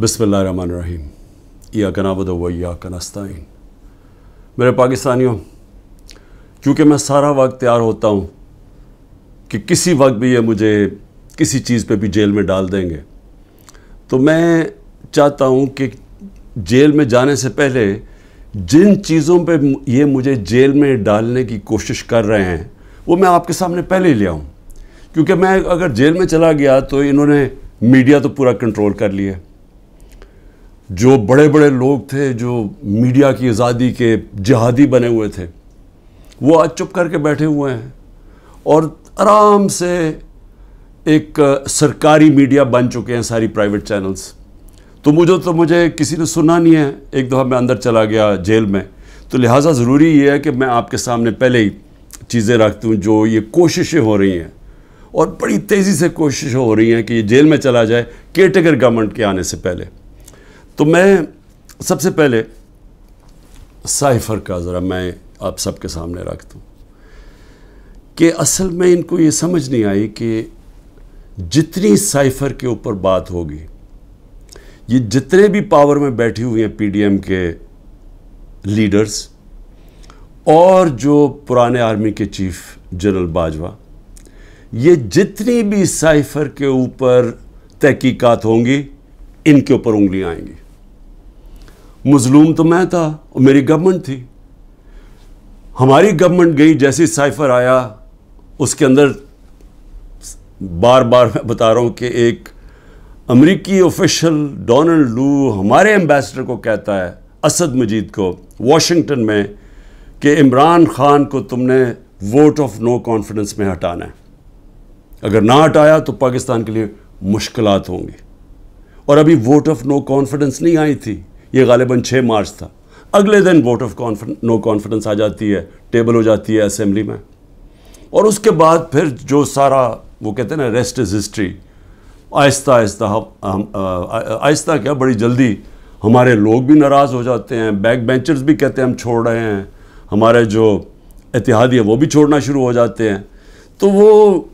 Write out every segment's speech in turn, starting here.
बिस्मिल्लाहिर्रहमानिर्रहीम। इय्याक नअबुदु व इय्याक नस्तईन। मेरे पाकिस्तानियों, क्योंकि मैं सारा वक्त तैयार होता हूँ कि किसी वक्त भी ये मुझे किसी चीज़ पे भी जेल में डाल देंगे, तो मैं चाहता हूँ कि जेल में जाने से पहले जिन चीज़ों पे ये मुझे जेल में डालने की कोशिश कर रहे हैं वो मैं आपके सामने पहले ही ले आऊँ। क्योंकि मैं अगर जेल में चला गया तो इन्होंने मीडिया तो पूरा कंट्रोल कर लिया। जो बड़े बड़े लोग थे जो मीडिया की आज़ादी के जिहादी बने हुए थे, वो आज चुप करके बैठे हुए हैं और आराम से एक सरकारी मीडिया बन चुके हैं सारी प्राइवेट चैनल्स। तो मुझे किसी ने सुना नहीं है। एक दफ़ा मैं अंदर चला गया जेल में, तो लिहाजा ज़रूरी ये है कि मैं आपके सामने पहले ही चीज़ें रख दूँ। जो ये कोशिशें हो रही हैं और बड़ी तेज़ी से कोशिशें हो रही हैं कि ये जेल में चला जाए केयरटेकर गवर्नमेंट के आने से पहले। तो मैं सबसे पहले साइफ़र का ज़रा मैं आप सबके सामने रख दूँ कि असल में इनको ये समझ नहीं आई कि जितनी साइफ़र के ऊपर बात होगी, ये जितने भी पावर में बैठी हुई हैं पीडीएम के लीडर्स और जो पुराने आर्मी के चीफ जनरल बाजवा, ये जितनी भी साइफ़र के ऊपर तहकीकात होंगी, इनके ऊपर उंगलियां आएंगी। मजलूम तो मैं था और मेरी गवर्नमेंट थी। हमारी गवर्नमेंट गई, जैसे साइफ़र आया उसके अंदर बार बार मैं बता रहा हूँ कि एक अमेरिकी ऑफिशियल डोनाल्ड लू हमारे एम्बेसडर को कहता है, असद मजीद को, वाशिंगटन में, कि इमरान खान को तुमने वोट ऑफ नो कॉन्फिडेंस में हटाना है। अगर ना हटाया तो पाकिस्तान के लिए मुश्किलात होंगी। और अभी वोट ऑफ नो कॉन्फिडेंस नहीं आई थी, ये गालिबन 6 मार्च था। अगले दिन वोट ऑफ नो कॉन्फिडेंस आ जाती है, टेबल हो जाती है असेंबली में। और उसके बाद फिर जो सारा वो कहते हैं ना, rest is history. Aahista Aahista क्या, बड़ी जल्दी हमारे लोग भी नाराज़ हो जाते हैं, बैक बेंचर्स भी कहते हैं हम छोड़ रहे हैं, हमारे जो इत्तेहादी है वो भी छोड़ना शुरू हो जाते हैं। तो वो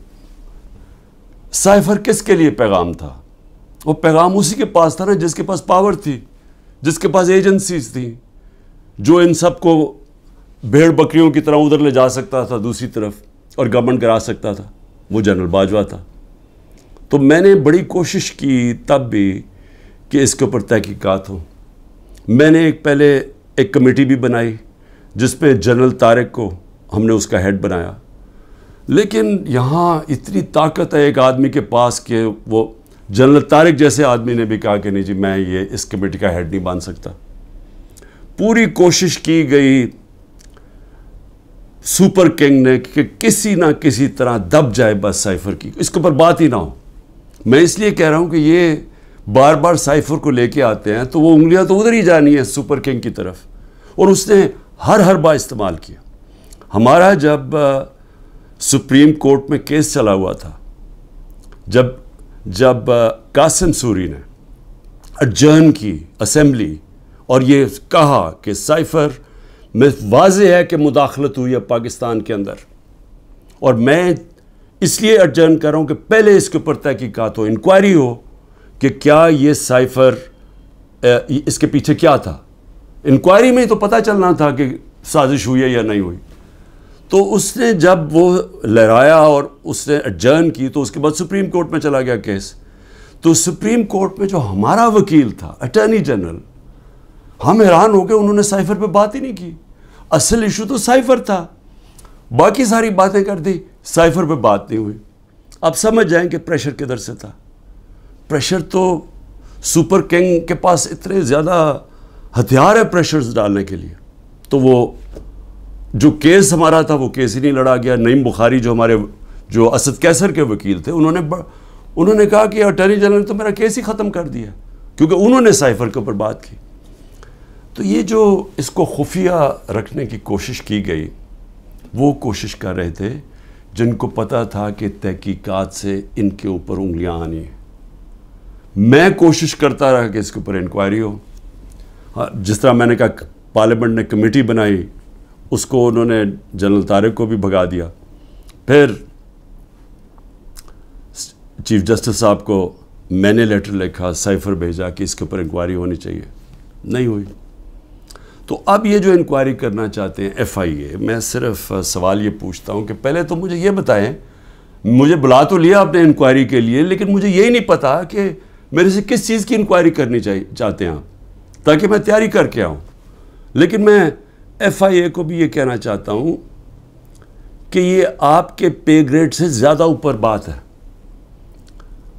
साइफ़र किसके लिए पैगाम था? वो पैगाम उसी के पास था ना जिसके पास पावर थी, जिसके पास एजेंसीज थी, जो इन सब को भेड़ बकरियों की तरह उधर ले जा सकता था दूसरी तरफ और गवर्नमेंट करा सकता था। वो जनरल बाजवा था। तो मैंने बड़ी कोशिश की तब भी कि इसके ऊपर तहकीकात हो। मैंने पहले एक कमेटी भी बनाई जिसमें जनरल तारिक को हमने उसका हेड बनाया। लेकिन यहाँ इतनी ताकत है एक आदमी के पास कि वो जनरल तारिक जैसे आदमी ने भी कहा कि नहीं जी, मैं ये इस कमेटी का हेड नहीं बन सकता। पूरी कोशिश की गई सुपर किंग ने कि किसी ना किसी तरह दब जाए बस साइफ़र की, इसके ऊपर बात ही ना हो। मैं इसलिए कह रहा हूँ कि ये बार बार साइफ़र को लेके आते हैं तो वो उंगलियां तो उधर ही जानी है सुपर किंग की तरफ, और उसने हर बार इस्तेमाल किया। हमारा जब सुप्रीम कोर्ट में केस चला हुआ था, जब कासिम सूरी ने अडजर्न की असेंबली और ये कहा कि साइफ़र में वाज़ेह है कि मुदाखलत हुई है पाकिस्तान के अंदर, और मैं इसलिए अडजर्न कर रहा हूँ कि पहले इसके ऊपर तहकीकात हो, इंक्वायरी हो कि क्या ये साइफ़र इसके पीछे क्या था। इंक्वायरी में ही तो पता चलना था कि साजिश हुई है या नहीं हुई। तो उसने जब वो लहराया और उसने एडजर्न की, तो उसके बाद सुप्रीम कोर्ट में चला गया केस। तो सुप्रीम कोर्ट में जो हमारा वकील था, अटॉर्नी जनरल, हम हैरान हो गए, उन्होंने साइफ़र पे बात ही नहीं की। असल इशू तो साइफ़र था, बाकी सारी बातें कर दी, साइफ़र पे बात नहीं हुई। आप समझ जाएं कि प्रेशर किधर से था। प्रेशर तो सुपर किंग के पास इतने ज़्यादा हथियार है प्रेशर्स डालने के लिए। तो वो जो केस हमारा था वो केस ही नहीं लड़ा गया। नईम बुखारी जो असद कैसर के वकील थे, उन्होंने कहा कि अटॉर्नी जनरल ने तो मेरा केस ही ख़त्म कर दिया, क्योंकि उन्होंने साइफ़र के ऊपर बात की। तो ये जो इसको खुफिया रखने की कोशिश की गई, वो कोशिश कर रहे थे जिनको पता था कि तहकीकात से इनके ऊपर उंगलियां आनी है। मैं कोशिश करता रहा कि इसके ऊपर इंक्वायरी हो। हाँ, जिस तरह मैंने कहा पार्लियामेंट ने कमेटी बनाई, उसको उन्होंने जनरल तारिक को भी भगा दिया। फिर चीफ जस्टिस साहब को मैंने लेटर लिखा, साइफर भेजा कि इसके ऊपर इंक्वायरी होनी चाहिए, नहीं हुई। तो अब ये जो इंक्वायरी करना चाहते हैं FIA, मैं सिर्फ सवाल ये पूछता हूँ कि पहले तो मुझे ये बताएं, मुझे बुला तो लिया आपने इंक्वायरी के लिए, लेकिन मुझे यही नहीं पता कि मेरे से किस चीज़ की इंक्वायरी करनी चाहते हैं आप, ताकि मैं तैयारी करके आऊँ। लेकिन मैं FIA को भी ये कहना चाहता हूँ कि ये आपके पे ग्रेड से ज़्यादा ऊपर बात है।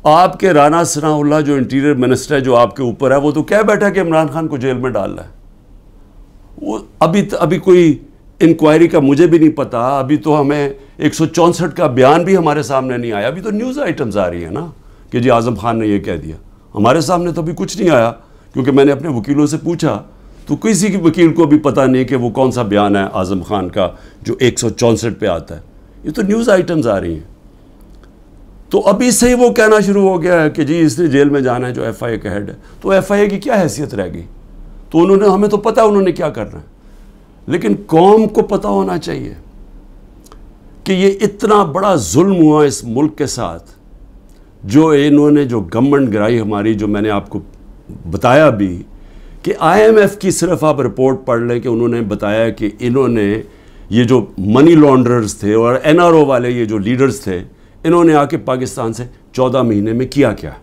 आपके राना सनाउल्लाह जो इंटीरियर मिनिस्टर है, जो आपके ऊपर है, वो तो कह बैठा कि इमरान खान को जेल में डालना है। वो अभी कोई इंक्वायरी का मुझे भी नहीं पता। अभी तो हमें 164 का बयान भी हमारे सामने नहीं आया। अभी तो न्यूज़ आइटम्स आ रही है ना कि जी आज़म खान ने ये कह दिया। हमारे सामने तो अभी कुछ नहीं आया, क्योंकि मैंने अपने वकीलों से पूछा तो किसी वकील को भी पता नहीं कि वो कौन सा बयान है आज़म खान का जो 164 पे आता है। ये तो न्यूज़ आइटम्स आ रही हैं। तो अभी से ही वो कहना शुरू हो गया है कि जी इसने जेल में जाना है, जो FIA का हेड है। तो FIA की क्या हैसियत रह गई? तो उन्होंने, हमें तो पता है उन्होंने क्या करना है, लेकिन कौम को पता होना चाहिए कि ये इतना बड़ा जुल्म हुआ इस मुल्क के साथ, जो इन्होंने जो गवर्नमेंट गिराई हमारी, जो मैंने आपको बताया भी कि IMF की सिर्फ आप रिपोर्ट पढ़ लें कि उन्होंने बताया कि इन्होंने ये जो मनी लॉन्ड्रर्स थे और NRO वाले ये जो लीडर्स थे, इन्होंने आके पाकिस्तान से 14 महीने में किया क्या,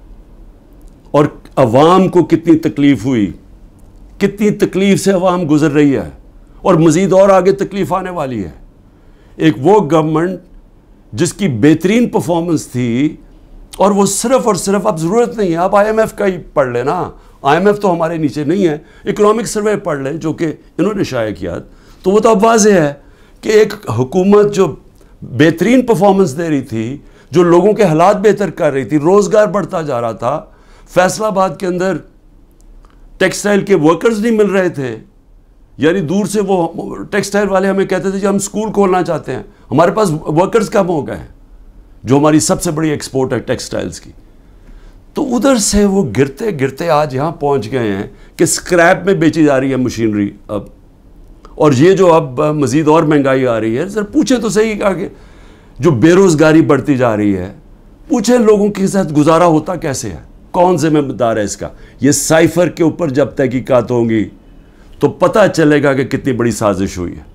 और अवाम को कितनी तकलीफ हुई, कितनी तकलीफ से अवाम गुजर रही है, और मज़ीद और आगे तकलीफ आने वाली है। एक वो गवर्नमेंट जिसकी बेहतरीन परफॉर्मेंस थी, और वो सिर्फ और सिर्फ, अब ज़रूरत नहीं है, आप IMF का ही पढ़ लेना, IMF तो हमारे नीचे नहीं है, इकोनॉमिक सर्वे पढ़ लें जो कि इन्होंने शाया किया, तो वो तो अब वाज़ेह है कि एक हुकूमत जो बेहतरीन परफॉर्मेंस दे रही थी, जो लोगों के हालात बेहतर कर रही थी, रोज़गार बढ़ता जा रहा था। फैसलाबाद के अंदर टेक्सटाइल के वर्कर्स नहीं मिल रहे थे, यानी दूर से वो टेक्सटाइल वाले हमें कहते थे कि हम स्कूल खोलना चाहते हैं, हमारे पास वर्कर्स कम हो गए हैं, जो हमारी सबसे बड़ी एक्सपोर्ट है टेक्सटाइल्स की। तो उधर से वो गिरते गिरते आज यहाँ पहुँच गए हैं कि स्क्रैप में बेची जा रही है मशीनरी अब, और ये जो अब मज़ीद और महंगाई आ रही है। सर पूछें तो सही आगे, जो बेरोज़गारी बढ़ती जा रही है, पूछें लोगों के साथ गुजारा होता कैसे है, कौन जिम्मेदार है इसका। ये साइफर के ऊपर जब तहकीकात होंगी तो पता चलेगा कि कितनी बड़ी साजिश हुई है।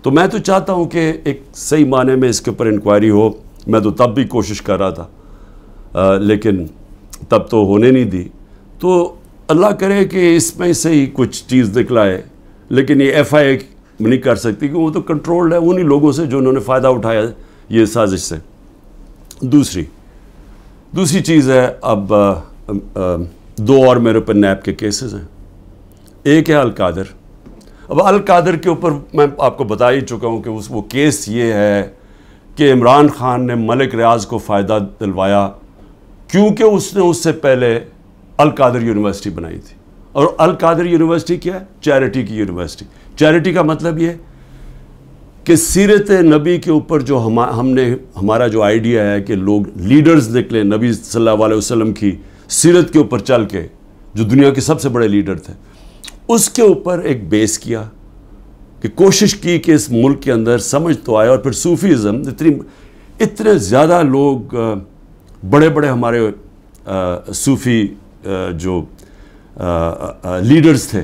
तो मैं तो चाहता हूँ कि एक सही माने में इसके ऊपर इंक्वायरी हो। मैं तो तब भी कोशिश कर रहा था, लेकिन तब तो होने नहीं दी। तो अल्लाह करे कि इसमें से ही कुछ चीज़ निकलाए, लेकिन ये FIA नहीं कर सकती, कि वो तो कंट्रोल्ड है उन्हीं लोगों से जो उन्होंने फ़ायदा उठाया ये साजिश से। दूसरी चीज़ है, अब 2 और मेरे ऊपर नैब के केसेस हैं। एक है अल कादर। अब अल कादर के ऊपर मैं आपको बता ही चुका हूँ कि वो केस ये है कि इमरान खान ने मलिक रियाज को फ़ायदा दिलवाया, क्योंकि उसने उससे पहले अल कादर यूनिवर्सिटी बनाई थी। और अल कादर यूनिवर्सिटी क्या है? चैरिटी की यूनिवर्सिटी। चैरिटी का मतलब ये कि सीरत नबी के ऊपर जो हमारा जो आइडिया है कि लोग लीडर्स निकले नबी सल्लल्लाहु अलैहि वसल्लम की सीरत के ऊपर चल के, जो दुनिया के सबसे बड़े लीडर थे, उसके ऊपर एक बेस किया कि कोशिश की कि इस मुल्क के अंदर समझ तो आए। और फिर सूफीज़म, इतने ज़्यादा लोग बड़े बड़े हमारे सूफ़ी जो लीडर्स थे,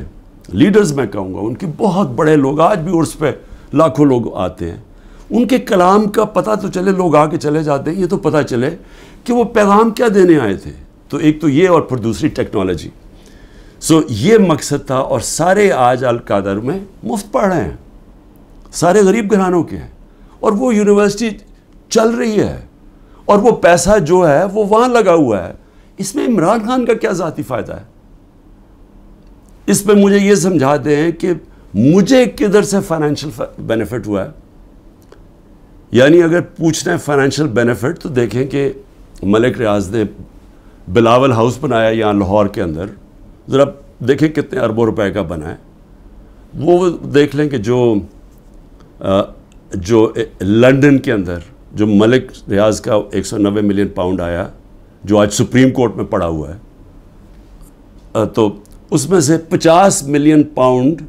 लीडर्स मैं कहूँगा, उनके बहुत बड़े लोग, आज भी उर्स पे लाखों लोग आते हैं, उनके कलाम का पता तो चले, लोग आके चले जाते हैं, ये तो पता चले कि वो पैगाम क्या देने आए थे। तो एक तो ये, और फिर दूसरी टेक्नोलॉजी। सो ये मकसद था। और सारे आज अल कादर में मुफ्त पढ़ रहे हैं, सारे गरीब घरानों के हैं, और वो यूनिवर्सिटी चल रही है, और वो पैसा जो है वो वहाँ लगा हुआ है। इसमें इमरान खान का क्या ज़ाती फ़ायदा है? इसमें मुझे ये समझा दें कि मुझे किधर से फाइनेंशियल बेनिफिट हुआ है। यानी अगर पूछना है फाइनेंशियल बेनिफिट, तो देखें कि मलिक रियाज ने बिलावल हाउस बनाया यहाँ लाहौर के अंदर, ज़रा देखें कितने अरबों रुपए का बना है। वो देख लें कि जो लंदन के अंदर जो मलिक रियाज का 190 मिलियन पाउंड आया, जो आज सुप्रीम कोर्ट में पड़ा हुआ है, तो उसमें से 50 मिलियन पाउंड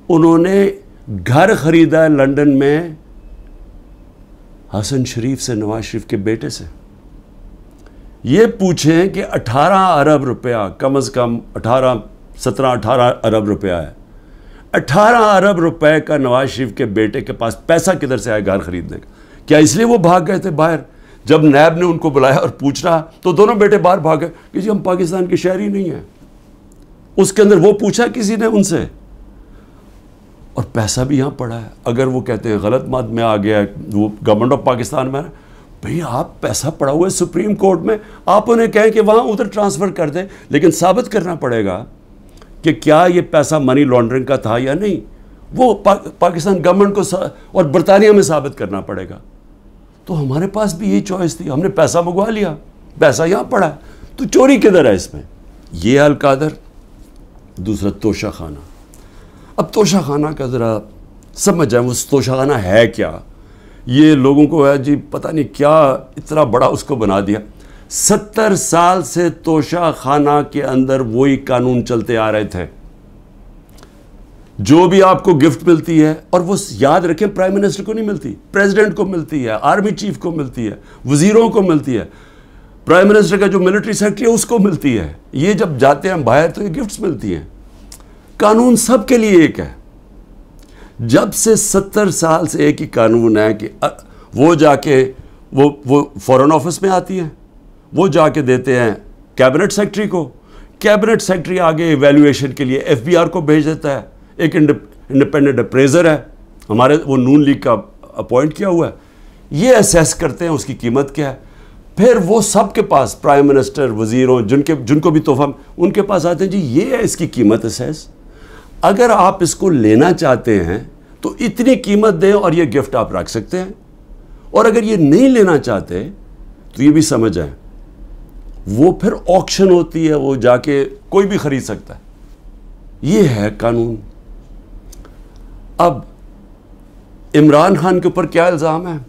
उन्होंने घर खरीदा है लंदन में हसन शरीफ से, नवाज शरीफ के बेटे से। ये पूछें कि 18 अरब रुपया, कम से कम 17-18 अरब रुपया है। 18 अरब रुपए का नवाज शरीफ के बेटे के पास पैसा किधर से आया घर खरीदने का? क्या इसलिए वो भाग गए थे बाहर? जब नैब ने उनको बुलाया और पूछना तो दोनों बेटे बाहर भाग गए कि जी हम पाकिस्तान के शहरी नहीं हैं। उसके अंदर वो पूछा किसी ने उनसे, और पैसा भी यहाँ पड़ा है। अगर वो कहते हैं गलत मत में आ गया, वो गवर्नमेंट ऑफ पाकिस्तान में, भाई आप पैसा पड़ा हुआ है सुप्रीम कोर्ट में, आप उन्हें कहें कि वहाँ उधर ट्रांसफ़र कर दें, लेकिन साबित करना पड़ेगा कि क्या ये पैसा मनी लॉन्ड्रिंग का था या नहीं। वो पाकिस्तान गवर्नमेंट को और बरतानिया में साबित करना पड़ेगा। तो हमारे पास भी यही चॉइस थी, हमने पैसा मंगवा लिया, पैसा यहाँ पड़ा है, तो चोरी किधर है इसमें? ये अलकादर, दूसरा तोशा खाना। अब तोशा खाना का ज़रा समझ जाए वो तोशा खाना है क्या। ये लोगों को है जी पता नहीं क्या इतना बड़ा उसको बना दिया। 70 साल से तोशा खाना के अंदर वही कानून चलते आ रहे थे। जो भी आपको गिफ्ट मिलती है, और वो याद रखें प्राइम मिनिस्टर को नहीं मिलती, प्रेसिडेंट को मिलती है, आर्मी चीफ को मिलती है, वजीरों को मिलती है, प्राइम मिनिस्टर का जो मिलिट्री सेक्रेटरी है उसको मिलती है। ये जब जाते हैं बाहर तो ये गिफ्ट्स मिलती हैं। कानून सबके लिए एक है। जब से 70 साल से एक ही कानून है कि वो जाके वो फॉरेन ऑफिस में आती हैं, वो जाके देते हैं कैबिनेट सेक्रेटरी को, कैबिनेट सेक्रेटरी आगे इवैल्यूएशन के लिए एफबीआर को भेज देता है। एक इंडिपेंडेंट अप्रेजर है हमारे, वो नून लीग का अपॉइंट किया हुआ है, ये असेस करते हैं उसकी कीमत क्या है। फिर वो सबके पास प्राइम मिनिस्टर, वजीरों, जिनको भी तोहफा उनके पास आते हैं, जी ये है इसकी कीमत असेस, अगर आप इसको लेना चाहते हैं तो इतनी कीमत दें और ये गिफ्ट आप रख सकते हैं, और अगर ये नहीं लेना चाहते तो ये भी समझ आए वो फिर ऑक्शन होती है, वो जाके कोई भी खरीद सकता है। ये है कानून। अब इमरान खान के ऊपर क्या इल्ज़ाम है?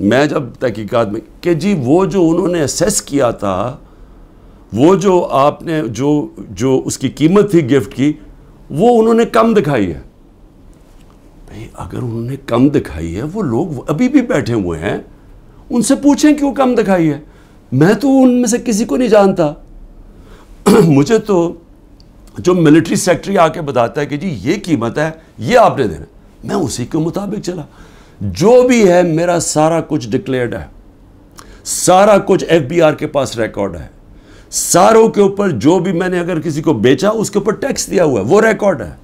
मैं जब तहकीकात में कि जी वो जो उन्होंने असेस किया था, वो जो आपने जो उसकी कीमत थी गिफ्ट की, वो उन्होंने कम दिखाई है। भाई अगर उन्होंने कम दिखाई है, वो लोग अभी भी बैठे हुए हैं, उनसे पूछें क्यों कम दिखाई है। मैं तो उनमें से किसी को नहीं जानता। मुझे तो जो मिलिट्री सेक्रेटरी आके बताता है कि जी ये कीमत है, ये आपने देना, मैं उसी के मुताबिक चला। जो भी है मेरा सारा कुछ डिक्लेयर्ड है, सारा कुछ एफबीआर के पास रिकॉर्ड है, सारों के ऊपर जो भी मैंने अगर किसी को बेचा उसके ऊपर टैक्स दिया हुआ है वो रिकॉर्ड है,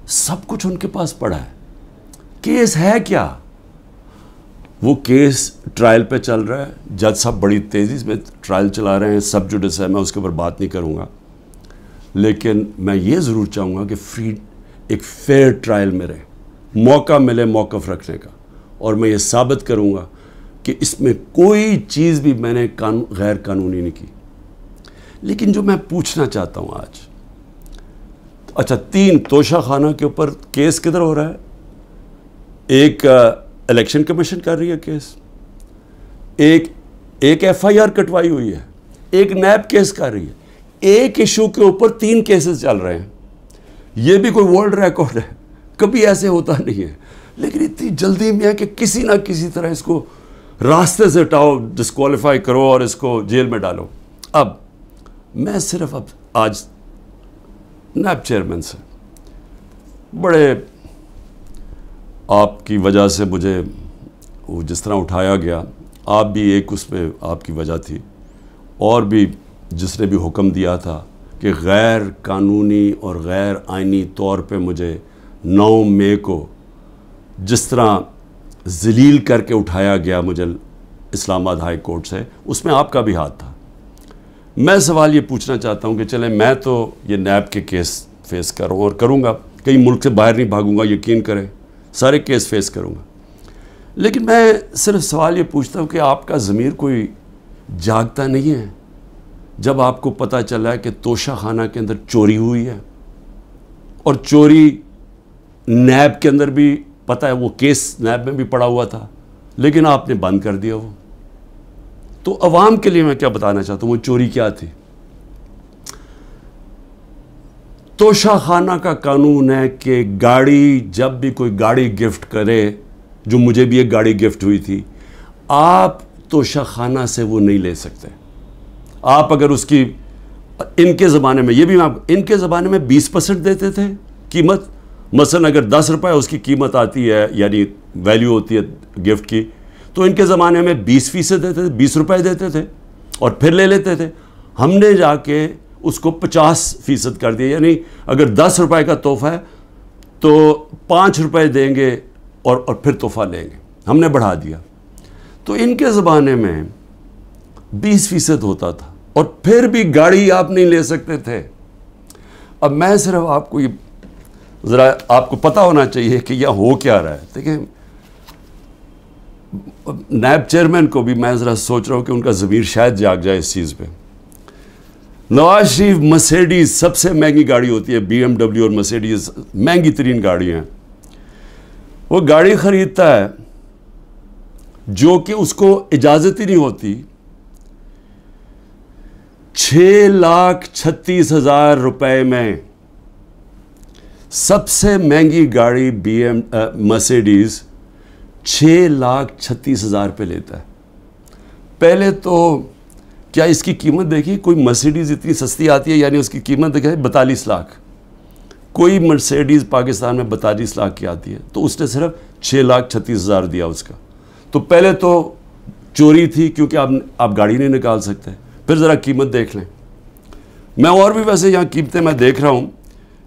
सब कुछ उनके पास पड़ा है। केस है क्या? वो केस ट्रायल पे चल रहा है, जज साहब बड़ी तेज़ी में ट्रायल चला रहे हैं, सब जुडिस है, मैं उसके ऊपर बात नहीं करूँगा, लेकिन मैं ये ज़रूर चाहूँगा कि एक फेयर ट्रायल में रहे, मौका मिले मौक़िफ़ रखने का, और मैं ये साबित करूँगा कि इसमें कोई चीज़ भी मैंने गैर कानूनी नहीं की। लेकिन जो मैं पूछना चाहता हूँ आज, अच्छा 3 तोशा खाना के ऊपर केस किधर हो रहा है? एक इलेक्शन कमीशन कर रही है केस, एक एफआईआर कटवाई हुई है, एक नैब केस कर रही है, एक इशू के ऊपर 3 केसेस चल रहे हैं। ये भी कोई वर्ल्ड रिकॉर्ड है, कभी ऐसे होता नहीं है। लेकिन इतनी जल्दी में है कि किसी ना किसी तरह इसको रास्ते से हटाओ, डिस्क्वालीफाई करो और इसको जेल में डालो। अब मैं सिर्फ अब आज नैब चेयरमैन से बड़े आपकी वजह से मुझे वो जिस तरह उठाया गया, आप भी एक उसमें आपकी वजह थी, और भी जिसने भी हुक्म दिया था कि गैर कानूनी और गैर आइनी तौर पे मुझे 9 मई को जिस तरह ज़लील करके उठाया गया मुझे इस्लामाबाद हाई कोर्ट से, उसमें आपका भी हाथ था। मैं सवाल ये पूछना चाहता हूँ कि चले मैं तो ये नैब के केस फेस कर रहा हूँ और करूँगा, कहीं मुल्क से बाहर नहीं भागूंगा, यकीन करें सारे केस फेस करूँगा, लेकिन मैं सिर्फ सवाल ये पूछता हूँ कि आपका ज़मीर कोई जागता नहीं है जब आपको पता चला है कि तोशा खाना के अंदर चोरी हुई है, और चोरी नैब के अंदर भी पता है, वो केस नैब में भी पड़ा हुआ था, लेकिन आपने बंद कर दिया वो। तो अवाम के लिए मैं क्या बताना चाहता हूँ, वो चोरी क्या थी? तोशा खाना का कानून है कि गाड़ी, जब भी कोई गाड़ी गिफ्ट करे, जो मुझे भी एक गाड़ी गिफ्ट हुई थी, आप तोशा खाना से वो नहीं ले सकते। आप अगर उसकी, इनके ज़माने में, ये भी मैं इनके ज़माने में 20% देते थे कीमत। मसलन अगर 10 रुपये उसकी कीमत आती है, यानी वैल्यू होती है गिफ्ट की, तो इनके ज़माने में 20% देते थे, 20 रुपये देते थे और फिर ले लेते थे। हमने जाके उसको 50% कर दिया, यानी अगर 10 रुपये का तोहफा है तो 5 रुपये देंगे और फिर तोहफा लेंगे, हमने बढ़ा दिया। तो इनके ज़माने में 20% होता था और फिर भी गाड़ी आप नहीं ले सकते थे। अब मैं सिर्फ आपको ये ज़रा, आपको पता होना चाहिए कि यह हो क्या रहा है। देखिए, नायब चेयरमैन को भी मैं ज़रा सोच रहा हूँ कि उनका ज़मीर शायद जाग जाए इस चीज़ पे। नवाज शरीफ मर्सिडीज़ सबसे महंगी गाड़ी होती है, BMW और मर्सिडीज़ महंगी तरीन गाड़ियाँ हैं। वो गाड़ी ख़रीदता है जो कि उसको इजाज़त ही नहीं होती, 6,36,000 रुपए में सबसे महंगी गाड़ी मर्सिडीज़ 6,36,000 पे लेता है। पहले तो क्या इसकी कीमत देखी, कोई मर्सिडीज़ इतनी सस्ती आती है, यानी उसकी कीमत देखा 42 लाख। कोई मर्सिडीज़ पाकिस्तान में 42 लाख की आती है, तो उसने सिर्फ 6,36,000 दिया उसका। तो पहले तो चोरी थी, क्योंकि आप गाड़ी नहीं निकाल सकते। फिर ज़रा कीमत देख लें। मैं और भी वैसे यहाँ कीमतें मैं देख रहा हूँ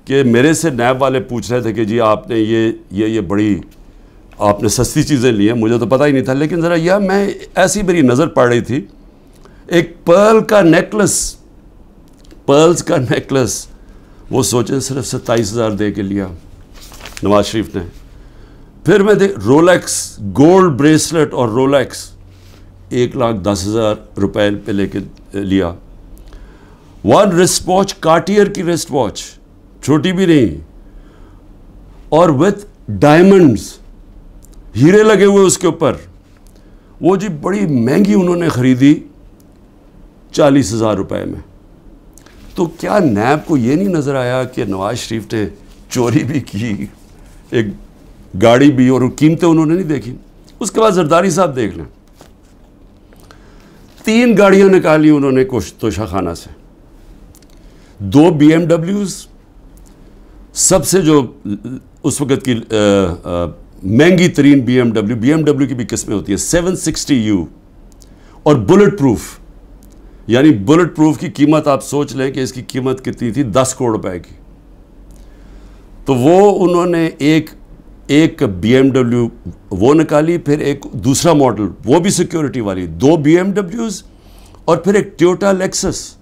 कि मेरे से नैब वाले पूछ रहे थे कि जी आपने ये बड़ी आपने सस्ती चीज़ें ली हैं, मुझे तो पता ही नहीं था। लेकिन ज़रा यह मैं ऐसी मेरी नज़र पड़ रही थी, एक पर्ल्स का नेकलेस, वो सोचे सिर्फ 27,000 दे के लिया नवाज शरीफ ने। फिर मैं देख रोलेक्स गोल्ड ब्रेसलेट और रोलेक्स 1,10,000 रुपए पे लेके लिया। वन रिस्ट वॉच, कार्टियर की रिस्ट वॉच, छोटी भी नहीं, और विथ डायमंड्स, हीरे लगे हुए उसके ऊपर, वो जी बड़ी महंगी उन्होंने ख़रीदी 40,000 रुपए में। तो क्या नैब को ये नहीं नज़र आया कि नवाज शरीफ ने चोरी भी की, एक गाड़ी भी, और कीमतें उन्होंने नहीं देखी। उसके बाद जरदारी साहब देख लें, 3 गाड़ियां निकाली उन्होंने तोशाखाना से, 2 BMWs, सबसे जो उस वक़्त की महंगी तरीन BMW की भी किस्में होती है 760U, और बुलेट प्रूफ, यानी बुलेट प्रूफ की कीमत आप सोच लें कि इसकी कीमत कितनी थी, 10 करोड़ रुपए की। तो वो उन्होंने एक BMW वो निकाली, फिर एक दूसरा मॉडल, वो भी सिक्योरिटी वाली, 2 BMWs, और फिर एक टोयोटा लेक्सस,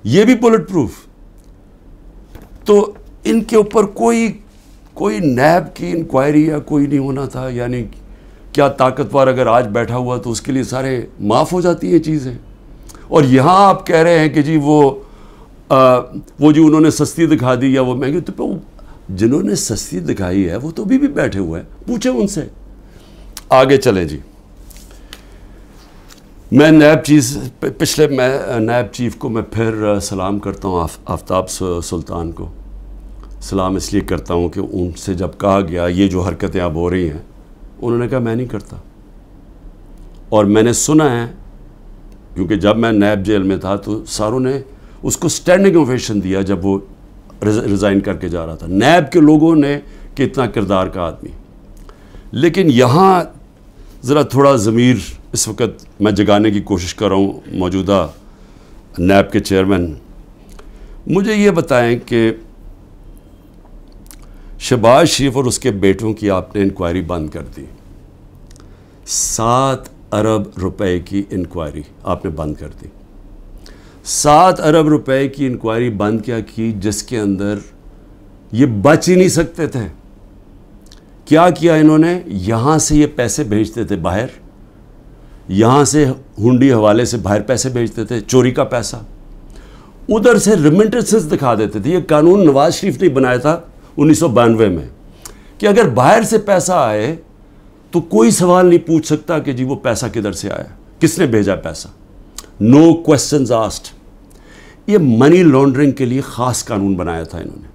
ये भी बुलेट प्रूफ। तो इनके ऊपर कोई नैब की इंक्वायरी या कोई नहीं होना था। यानी क्या ताकतवर अगर आज बैठा हुआ तो उसके लिए सारे माफ़ हो जाती हैं चीज़ें। और यहाँ आप कह रहे हैं कि जी वो जी उन्होंने सस्ती दिखा दी या वो महंगी। तो जिन्होंने सस्ती दिखाई है वो तो अभी भी बैठे हुए हैं, पूछे उनसे। आगे चलें जी। मैं नायब चीफ को मैं फिर सलाम करता हूँ, आफ्ताब सुल्तान को सलाम इसलिए करता हूँ कि उनसे जब कहा गया ये जो हरकतें अब हो रही हैं, उन्होंने कहा मैं नहीं करता। और मैंने सुना है, क्योंकि जब मैं नायब जेल में था तो सारों ने उसको स्टैंडिंग ओवेशन दिया जब वो रिज़ाइन करके जा रहा था। नायब के लोगों ने कि इतना किरदार का आदमी। लेकिन यहाँ ज़रा थोड़ा ज़मीर इस वक्त मैं जगाने की कोशिश कर रहा हूँ मौजूदा नायब के चेयरमैन। मुझे ये बताएं कि शहबाज शरीफ और उसके बेटों की आपने इंक्वायरी बंद कर दी, 7 अरब रुपए की इंक्वायरी आपने बंद कर दी। 7 अरब रुपए की इंक्वायरी बंद क्या की, जिसके अंदर ये बच ही नहीं सकते थे। क्या किया इन्होंने, यहाँ से ये पैसे भेजते थे बाहर, यहाँ से हुंडी हवाले से बाहर पैसे भेजते थे, चोरी का पैसा, उधर से रिमिटेंसेस दिखा देते थे। ये कानून नवाज शरीफ ने बनाया था 1992 में कि अगर बाहर से पैसा आए तो कोई सवाल नहीं पूछ सकता कि जी वो पैसा किधर से आया, किसने भेजा पैसा, नो क्वेश्चंस आस्क्ड। ये मनी लॉन्ड्रिंग के लिए ख़ास कानून बनाया था इन्होंने।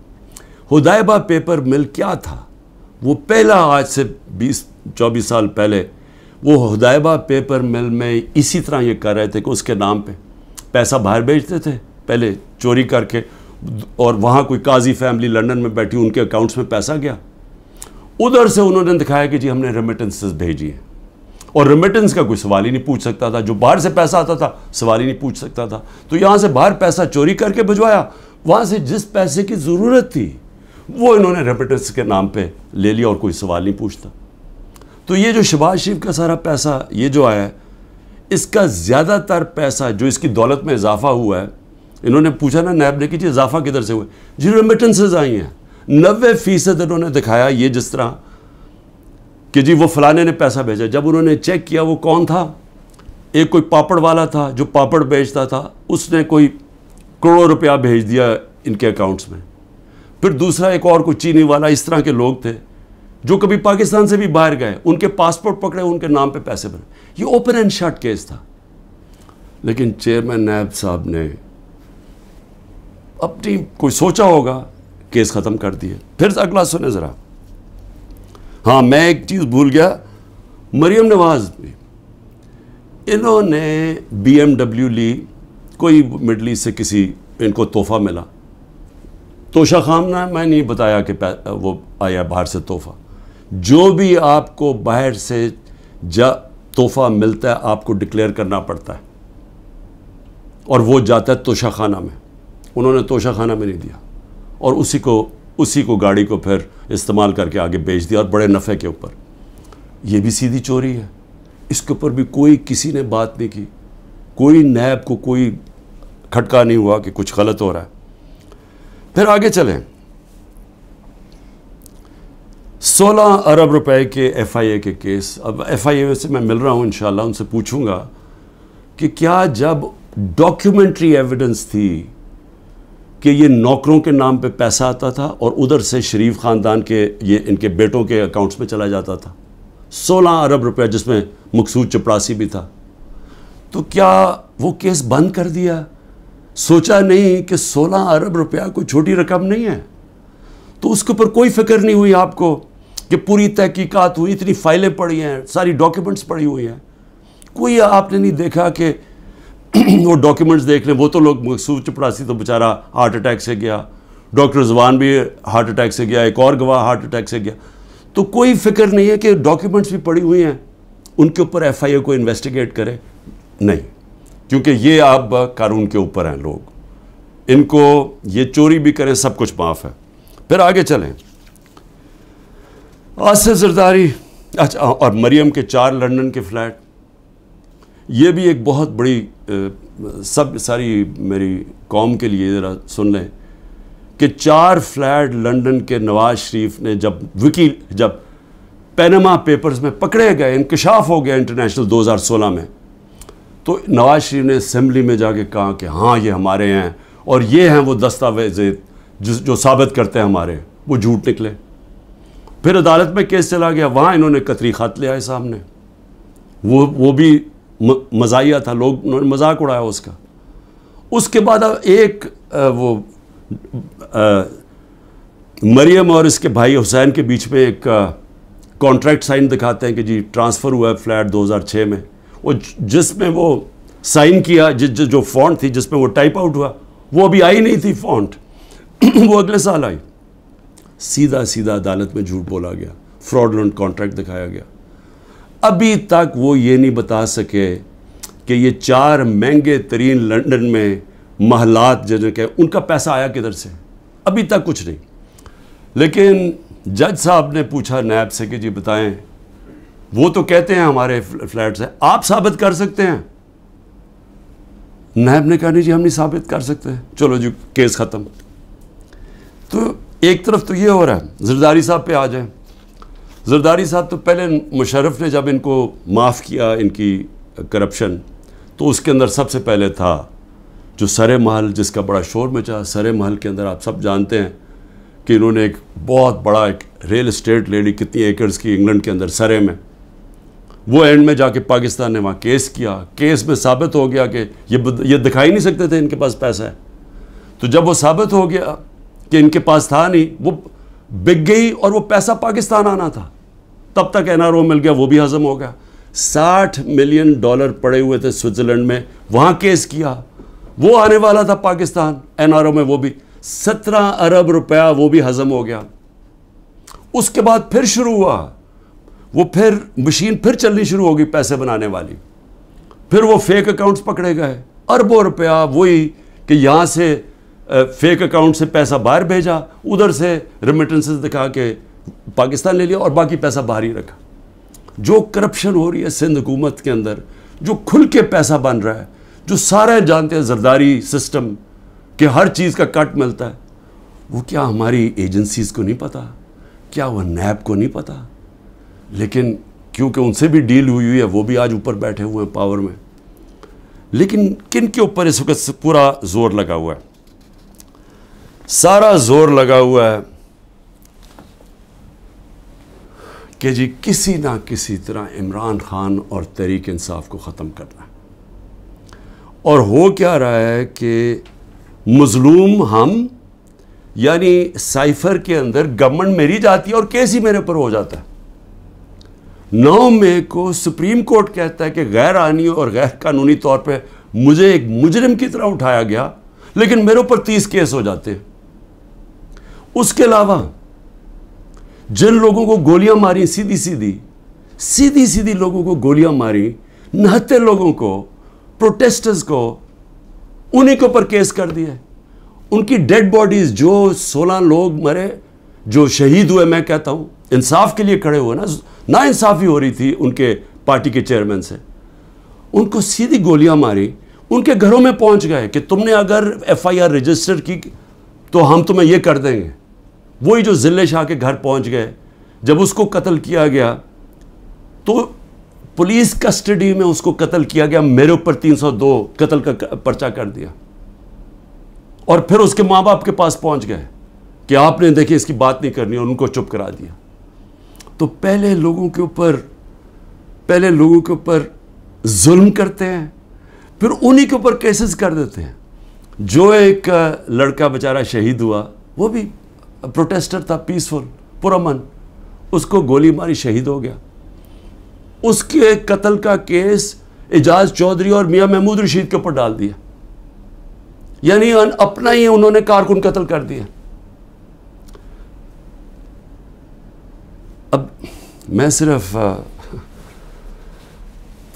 हुदैबा पेपर मिल क्या था, वो पहला, आज से 20-24 साल पहले वो हुदैबा पेपर मिल में इसी तरह ये कर रहे थे कि उसके नाम पे पैसा बाहर भेजते थे पहले चोरी करके, और वहाँ कोई काजी फैमिली लंदन में बैठी, उनके अकाउंट्स में पैसा गया, उधर से उन्होंने दिखाया कि जी हमने रेमिटेंसेस भेजी हैं, और रेमिटेंस का कोई सवाल ही नहीं पूछ सकता था, जो बाहर से पैसा आता था सवाल ही नहीं पूछ सकता था। तो यहाँ से बाहर पैसा चोरी करके भिजवाया, वहाँ से जिस पैसे की ज़रूरत थी वो इन्होंने रेमिटेंस के नाम पे ले लिया और कोई सवाल नहीं पूछता। तो ये जो शहबाज शरीफ का सारा पैसा ये जो आया है, इसका ज़्यादातर पैसा जो इसकी दौलत में इजाफा हुआ है, इन्होंने पूछा ना नैब ने कि जी इजाफा किधर से हुआ, जी रेमिटेंसेज आई हैं। 90% इन्होंने दिखाया ये जिस तरह कि जी वो फलाने ने पैसा भेजा। जब उन्होंने चेक किया वो कौन था, एक कोई पापड़ वाला था जो पापड़ बेचता था, उसने कोई करोड़ों रुपया भेज दिया इनके अकाउंट्स में। फिर दूसरा एक और कोई चीनी वाला, इस तरह के लोग थे जो कभी पाकिस्तान से भी बाहर गए, उनके पासपोर्ट पकड़े, उनके नाम पे पैसे बने। ये ओपन एंड शट केस था। लेकिन चेयरमैन नैब साहब ने अपनी कोई सोचा होगा, केस ख़त्म कर दिए। फिर अगला सुने ज़रा। हाँ, मैं एक चीज़ भूल गया, मरियम नवाज़ भी, इन्होंने BMW ली, कोई मिडल ईस्ट से किसी इनको तोहफ़ा मिला, तोशा खाना, मैं नहीं बताया कि वो आया बाहर से तोहफ़ा। जो भी आपको बाहर से तोहफ़ा मिलता है आपको डिक्लेयर करना पड़ता है, और वो जाता है तोशा खाना में। उन्होंने तोशा खाना में नहीं दिया, और उसी को गाड़ी को फिर इस्तेमाल करके आगे बेच दिया, और बड़े नफ़े के ऊपर। ये भी सीधी चोरी है। इसके ऊपर भी कोई किसी ने बात नहीं की, कोई नैब को कोई खटका नहीं हुआ कि कुछ गलत हो रहा है। फिर आगे चलें। 16 अरब रुपए के FIA के केस। अब FIA से मैं मिल रहा हूँ, इंशाल्लाह उनसे पूछूंगा कि क्या जब डॉक्यूमेंट्री एविडेंस थी कि ये नौकरों के नाम पे पैसा आता था और उधर से शरीफ ख़ानदान के ये इनके बेटों के अकाउंट्स में चला जाता था, 16 अरब रुपया, जिसमें मकसूद चपरासी भी था, तो क्या वो केस बंद कर दिया? सोचा नहीं कि 16 अरब रुपया कोई छोटी रकम नहीं है? तो उसके ऊपर कोई फिक्र नहीं हुई आपको कि पूरी तहकीकात हुई, इतनी फाइलें पड़ी हैं, सारी डॉक्यूमेंट्स पड़ी हुई हैं, कोई आपने नहीं देखा कि वो डॉक्यूमेंट्स देख लें? वो तो लोग, मकसूद चपरासी तो बेचारा हार्ट अटैक से गया, डॉक्टर जवान भी हार्ट अटैक से गया, एक और गवाह हार्ट अटैक से गया। तो कोई फिक्र नहीं है कि डॉक्यूमेंट्स भी पड़ी हुई हैं, उनके ऊपर FIA को इन्वेस्टिगेट करे? नहीं, क्योंकि ये अब कानून के ऊपर हैं लोग, इनको ये चोरी भी करें सब कुछ माफ़ है। फिर आगे चलें। आसिफ जरदारी, अच्छा, और मरियम के 4 लंदन के फ्लैट, ये भी एक बहुत बड़ी सब सारी मेरी कौम के लिए ज़रा सुन लें कि 4 फ्लैट लंदन के नवाज शरीफ ने जब पैनामा पेपर्स में पकड़े गए, इंकशाफ हो गया इंटरनेशनल 2016 में, तो नवाज शरीफ ने असेंबली में जाके कहा कि हाँ ये हमारे हैं और ये हैं वो दस्तावेज़ जो साबित करते हैं हमारे, वो झूठ निकले। फिर अदालत में केस चला गया, वहाँ इन्होंने कतरी ख़त ले आए सामने, वो भी मज़ाहिया था, लोग उन्होंने मजाक उड़ाया उसका। उसके बाद अब एक मरियम और इसके भाई हुसैन के बीच में एक कॉन्ट्रैक्ट साइन दिखाते हैं कि जी ट्रांसफ़र हुआ है फ्लैट 2006 में, वो जिसमें वो साइन किया, जो फ़ॉन्ट थी जिसमें वो टाइप आउट हुआ, वो अभी आई नहीं थी फ़ॉन्ट वो अगले साल आई। सीधा अदालत में झूठ बोला गया, फ्रॉडलेंट कॉन्ट्रैक्ट दिखाया गया। अभी तक वो ये नहीं बता सके कि ये 4 महंगे तरीन लंदन में महलात जिनके, उनका पैसा आया किधर से, अभी तक कुछ नहीं। लेकिन जज साहब ने पूछा नैब से कि जी बताएं, वो तो कहते हैं हमारे फ्लैट्स हैं, आप साबित कर सकते हैं? नैब ने कहा नहीं जी हम नहीं साबित कर सकते, चलो जी केस ख़त्म। तो एक तरफ तो ये हो रहा है। जरदारी साहब पे आ जाए। जरदारी साहब तो पहले मुशर्रफ ने जब इनको माफ़ किया इनकी करप्शन, तो उसके अंदर सबसे पहले था जो सरे महल, जिसका बड़ा शोर मचा। सरे महल के अंदर आप सब जानते हैं कि इन्होंने एक बहुत बड़ा एक रियल इस्टेट ले ली, कितनी एकर्स की, इंग्लैंड के अंदर सरे में। वो एंड में जाके पाकिस्तान ने वहाँ केस किया, केस में साबित हो गया कि ये दिखाई नहीं सकते थे इनके पास पैसा है। तो जब वो साबित हो गया कि इनके पास था नहीं, वो बिक गई और वो पैसा पाकिस्तान आना था, तब तक NRO मिल गया, वो भी हजम हो गया। $60 मिलियन पड़े हुए थे स्विट्ज़रलैंड में, वहाँ केस किया, वो आने वाला था पाकिस्तान एनआरओ में, वो भी 17 अरब रुपया वो भी हजम हो गया। उसके बाद फिर शुरू हुआ, वो फिर मशीन फिर चलनी शुरू होगी पैसे बनाने वाली। फिर वो फेक अकाउंट्स पकड़े गए, अरबों रुपया वही कि यहाँ से फेक अकाउंट से पैसा बाहर भेजा, उधर से रेमिटेंसेस दिखा के पाकिस्तान ले लिया और बाकी पैसा बाहर ही रखा। जो करप्शन हो रही है सिंध हुकूमत के अंदर, जो खुल के पैसा बन रहा है, जो सारे जानते हैं जरदारी सिस्टम कि हर चीज़ का कट मिलता है, वो क्या हमारी एजेंसीज़ को नहीं पता? क्या वो नैब को नहीं पता? लेकिन क्योंकि उनसे भी डील हुई है, वो भी आज ऊपर बैठे हुए हैं पावर में। लेकिन किन के ऊपर इस वक्त पूरा जोर लगा हुआ है? सारा जोर लगा हुआ है कि जी किसी ना किसी तरह इमरान खान और तहरीक इंसाफ को ख़त्म करना है। और हो क्या रहा है कि मजलूम हम, यानी साइफर के अंदर गवर्नमेंट मेरी जाती है और केस ही मेरे ऊपर हो जाता है। 9 मई को सुप्रीम कोर्ट कहता है कि गैर आईनी और गैर कानूनी तौर पे मुझे एक मुजरिम की तरह उठाया गया, लेकिन मेरे ऊपर 30 केस हो जाते हैं। उसके अलावा जिन लोगों को गोलियां मारी, सीधी सीधी लोगों को गोलियां मारी, 69 लोगों को, प्रोटेस्टर्स को, उन्हीं के ऊपर केस कर दिए। उनकी डेड बॉडीज, जो 16 लोग मरे, जो शहीद हुए, मैं कहता हूं इंसाफ के लिए खड़े हुए ना इंसाफी हो रही थी उनके पार्टी के चेयरमैन से, उनको सीधी गोलियां मारी, उनके घरों में पहुंच गए कि तुमने अगर FIR रजिस्टर की तो हम तुम्हें ये कर देंगे। वही जो जिले शाह के घर पहुंच गए, जब उसको कत्ल किया गया तो पुलिस कस्टडी में उसको कत्ल किया गया, मेरे ऊपर 302 कत्ल का पर्चा कर दिया। और फिर उसके माँ बाप के पास पहुंच गए कि आपने देखिए इसकी बात नहीं करनी, और उनको चुप करा दिया। तो पहले लोगों के ऊपर जुल्म करते हैं, फिर उन्हीं के ऊपर केसेस कर देते हैं। जो एक लड़का बेचारा शहीद हुआ, वो भी प्रोटेस्टर था, पीसफुल, पुरअमन, उसको गोली मारी, शहीद हो गया। उसके कत्ल का केस एजाज चौधरी और मियां महमूद रशीद के ऊपर डाल दिया, यानी अपना ही उन्होंने कारकुन कत्ल कर दिया। अब मैं सिर्फ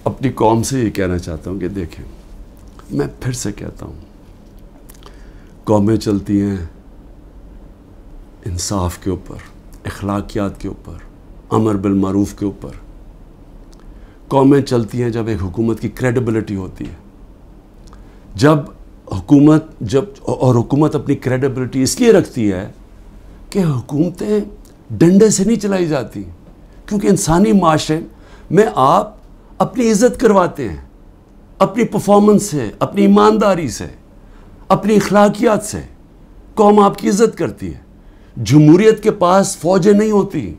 अपनी कौम से ये कहना चाहता हूं कि देखें, मैं फिर से कहता हूं, कौमें चलती हैं इंसाफ के ऊपर, अखलाकियात के ऊपर, अमर बिल मारूफ के ऊपर। कौमें चलती हैं जब एक हुकूमत की क्रेडिबिलिटी होती है। हुकूमत अपनी क्रेडिबिलिटी इसलिए रखती है कि हुकूमतें डंडे से नहीं चलाई जाती, क्योंकि इंसानी माशरे में आप अपनी इज़्ज़त करवाते हैं, अपनी परफॉर्मेंस से, अपनी ईमानदारी से, अपनी अखलाकियात से कौम आपकी इज़्ज़त करती है। जमहूरियत के पास फ़ौजें नहीं होती,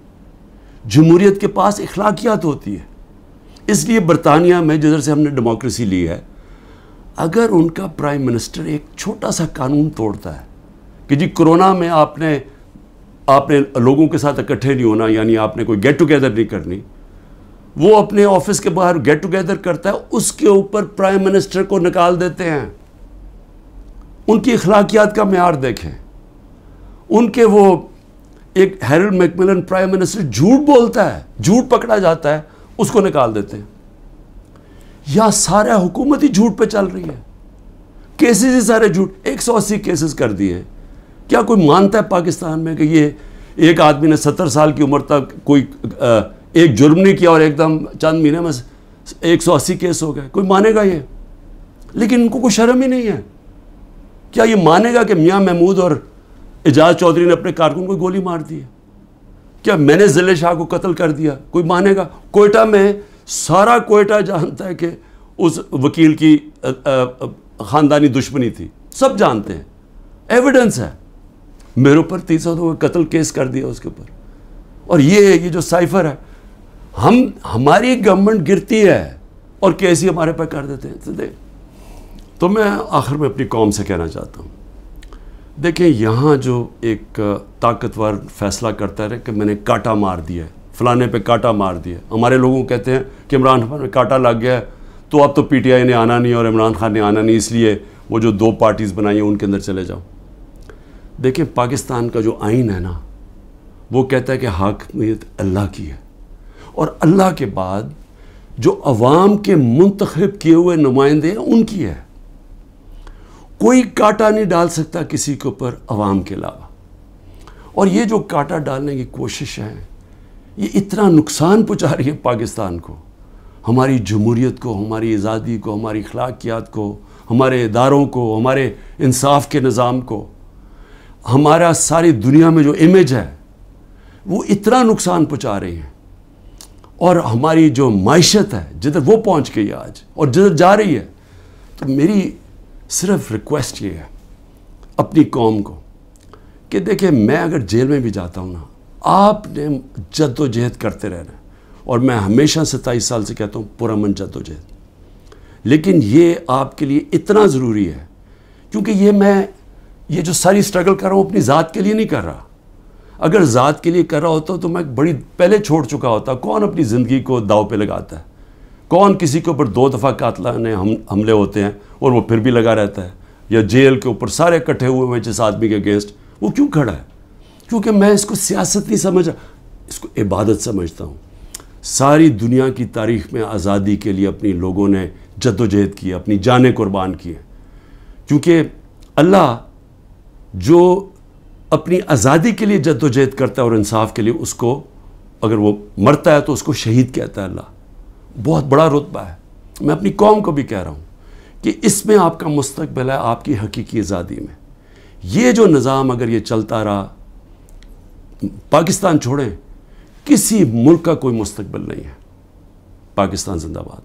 जमहूरियत के पास अखलाकियात होती है। इसलिए बरतानिया में जिधर से हमने डेमोक्रेसी ली है, अगर उनका प्राइम मिनिस्टर एक छोटा सा कानून तोड़ता है कि जी कोरोना में आपने लोगों के साथ इकट्ठे नहीं होना, यानी आपने कोई गेट टुगेदर नहीं करनी, वो अपने ऑफिस के बाहर गेट टुगेदर करता है, उसके ऊपर प्राइम मिनिस्टर को निकाल देते हैं। उनकी अखलाकियात का म्यार देखें। उनके वो एक हैरोल्ड मैकमिलन प्राइम मिनिस्टर झूठ बोलता है, झूठ पकड़ा जाता है, उसको निकाल देते हैं। या सारा हुकूमत ही झूठ पे चल रही है, केसेस ही सारे झूठ, 180 केसेस कर दिए। क्या कोई मानता है पाकिस्तान में कि ये एक आदमी ने 70 साल की उम्र तक कोई एक जुर्म नहीं किया और एकदम चंद महीने में 180 केस हो गए? कोई मानेगा ये? लेकिन इनको कोई शर्म ही नहीं है। क्या ये मानेगा कि मियां महमूद और एजाज चौधरी ने अपने कारकुन को गोली मार दी है? क्या मैंने जिले शाह को कत्ल कर दिया? कोई मानेगा? कोयटा में सारा कोयटा जानता है कि उस वकील की ख़ानदानी दुश्मनी थी, सब जानते हैं, एविडेंस है। मेरे ऊपर 302 कत्ल केस कर दिया उसके ऊपर। और ये जो साइफर है, हमारी गवर्नमेंट गिरती है और केस ही हमारे पर कर देते हैं। तो मैं आखिर में अपनी कौम से कहना चाहता हूँ, देखें, यहाँ जो एक ताकतवर फैसला करता है कि मैंने कांटा मार दिया है, फलाने पे कांटा मार दिया। हमारे लोगों को कहते हैं कि इमरान खान में कांटा लग गया है, तो अब तो PTI ने आना नहीं और इमरान खान ने आना नहीं, इसलिए वो जो 2 पार्टीज़ बनाई हैं उनके अंदर चले जाओ। देखिए, पाकिस्तान का जो आइन है ना, वो कहता है कि हाकिमियत अल्लाह की है, और अल्लाह के बाद जो अवाम के मुंतखब किए हुए नुमाइंदे हैं उनकी है। कोई कांटा नहीं डाल सकता किसी के ऊपर अवाम के अलावा। और ये जो कांटा डालने की कोशिश है, ये इतना नुकसान पहुंचा रही है पाकिस्तान को, हमारी जमहूरियत को, हमारी आज़ादी को, हमारी अखलाकियात को, हमारे इदारों को, हमारे इंसाफ के निज़ाम को, हमारा सारी दुनिया में जो इमेज है वो इतना नुकसान पहुंचा रही है। और हमारी जो माइशत है जिधर वो पहुंच गई आज और जिधर जा रही है, तो मेरी सिर्फ रिक्वेस्ट ये है अपनी कौम को कि देखिए, मैं अगर जेल में भी जाता हूँ ना, आपने जद्दोजहद करते रहना है। और मैं हमेशा 27 साल से कहता हूँ पुरअमन जद्दोजहद, लेकिन ये आपके लिए इतना ज़रूरी है क्योंकि ये जो सारी स्ट्रगल कर रहा हूँ अपनी ज़ात के लिए नहीं कर रहा। अगर ज़ात के लिए कर रहा होता तो मैं बड़ी पहले छोड़ चुका होता। कौन अपनी ज़िंदगी को दाव पे लगाता है? कौन किसी के ऊपर 2 दफ़ा कातलाने हमले होते हैं और वो फिर भी लगा रहता है? या जेल के ऊपर सारे इकट्ठे हुए हैं जिस आदमी के अगेंस्ट, वो क्यों खड़ा है? क्योंकि मैं इसको सियासत नहीं समझ, इसको इबादत समझता हूँ। सारी दुनिया की तारीख़ में आज़ादी के लिए अपनी लोगों ने जद्दोजहद की, अपनी जानें कुर्बान की हैं, क्योंकि अल्लाह जो अपनी आज़ादी के लिए जद्दोजहद करता है और इंसाफ के लिए, उसको अगर वो मरता है तो उसको शहीद कहता है अल्लाह। बहुत बड़ा रुतबा है। मैं अपनी कौम को भी कह रहा हूँ कि इसमें आपका मुस्तकबिल है, आपकी हकीकी आज़ादी में। ये जो निज़ाम अगर ये चलता रहा, पाकिस्तान छोड़ें, किसी मुल्क का कोई मुस्तकबिल नहीं है। पाकिस्तान जिंदाबाद।